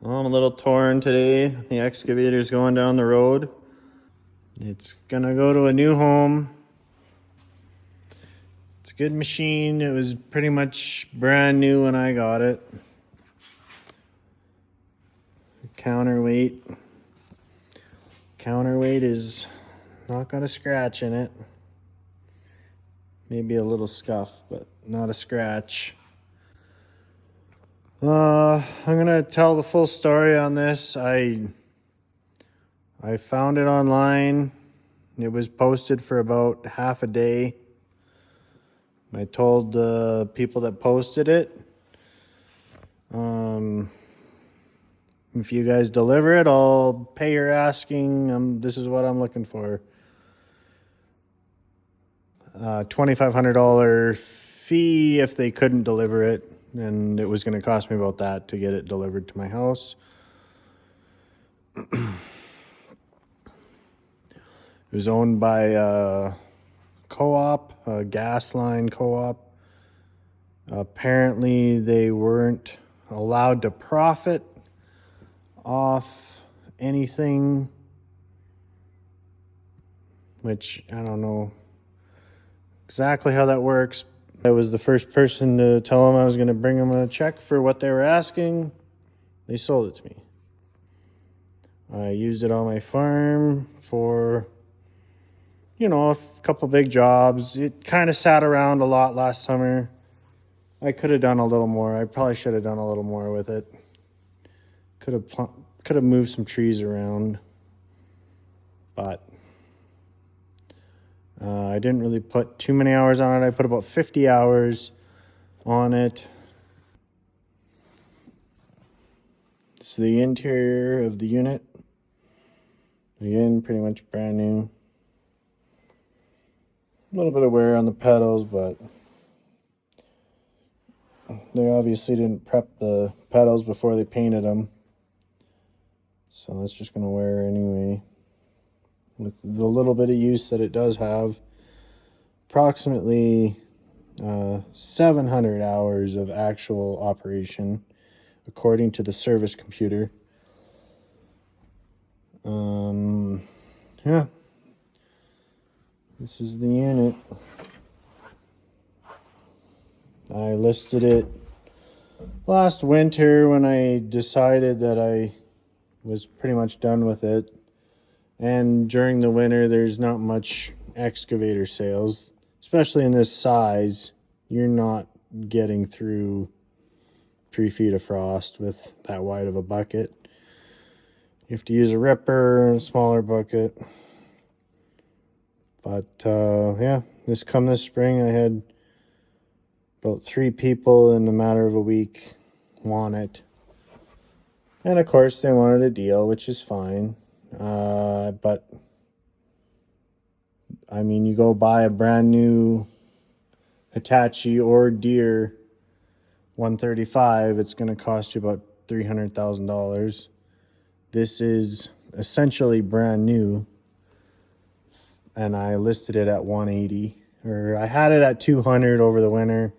Well, I'm a little torn today. The excavator's going down the road. It's gonna go to a new home. It's a good machine. It was pretty much brand new when I got it. Counterweight. Counterweight is not got a scratch in it. Maybe a little scuff, but not a scratch. I'm gonna tell the full story on this. I found it online. It was posted for about half a day. I told the people that posted it, if you guys deliver it, I'll pay your asking. This is what I'm looking for. $2,500 fee if they couldn't deliver it, and it was going to cost me about that to get it delivered to my house. It was owned by a co-op, a gas line co-op. Apparently, they weren't allowed to profit off anything, which I don't know exactly how that works. I was the first person to tell them I was going to bring them a check for what they were asking. They sold it to me. I used it on my farm for, a couple big jobs. It kind of sat around a lot last summer. I could have done a little more. I probably should have done a little more with it. Could have moved some trees around, but I didn't really put too many hours on it. I put about 50 hours on it. This is the interior of the unit. Again, pretty much brand new. A little bit of wear on the pedals, but they obviously didn't prep the pedals before they painted them. So that's just going to wear anyway. With the little bit of use that it does have, approximately 700 hours of actual operation, according to the service computer. Yeah. This is the unit. I listed it last winter when I decided that I was pretty much done with it. And during the winter, there's not much excavator sales, especially in this size. You're not getting through 3 feet of frost with that wide of a bucket. You have to use a ripper and a smaller bucket. But yeah, this spring, I had about 3 people in a matter of a week want it. And of course, they wanted a deal, which is fine. But I mean, you go buy a brand new Hitachi or Deere 135, it's going to cost you about $300,000. This is essentially brand new, and I listed it at 180, or I had it at 200 over the winter,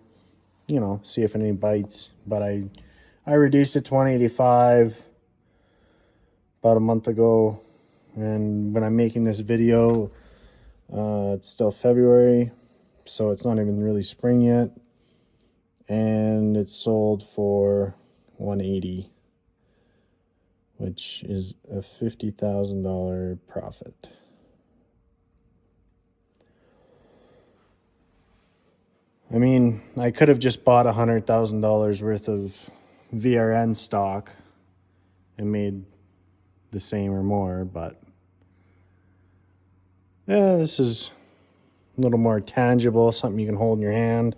see if any bites, but I reduced it to 185 about a month ago. And when I'm making this video, it's still February, so it's not even really spring yet, and it's sold for 180, which is a $50,000 profit. I mean, I could have just bought $100,000 worth of VRN stock and made the same or more, but yeah, this is a little more tangible, something you can hold in your hand.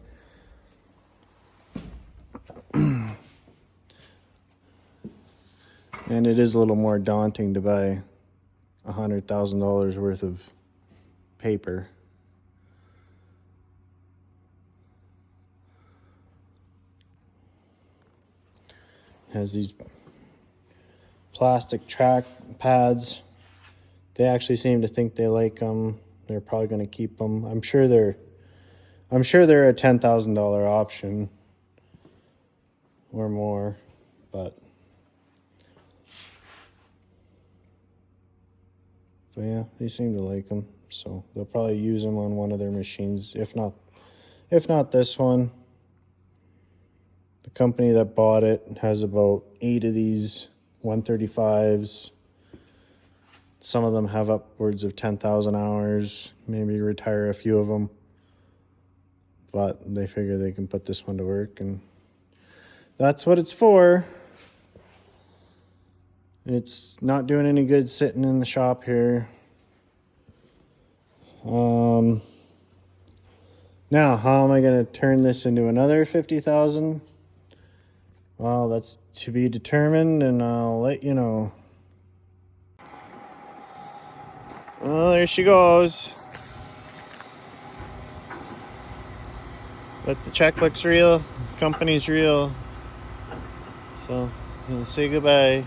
And it is a little more daunting to buy $100,000 worth of paper. Has these plastic track pads. They actually seem to think they like them. They're probably going to keep them. I'm sure they're a $10,000 option or more, but But yeah, they seem to like them, so they'll probably use them on one of their machines. If not this one. The company that bought it has about 8 of these 135s. Some of them have upwards of 10,000 hours. Maybe retire a few of them. But they figure they can put this one to work, and that's what it's for. It's not doing any good sitting in the shop here. Now, how am I going to turn this into another 50,000? Well, that's to be determined, and I'll let you know. Well, there she goes. But the check looks real, company's real. So, I'll say goodbye.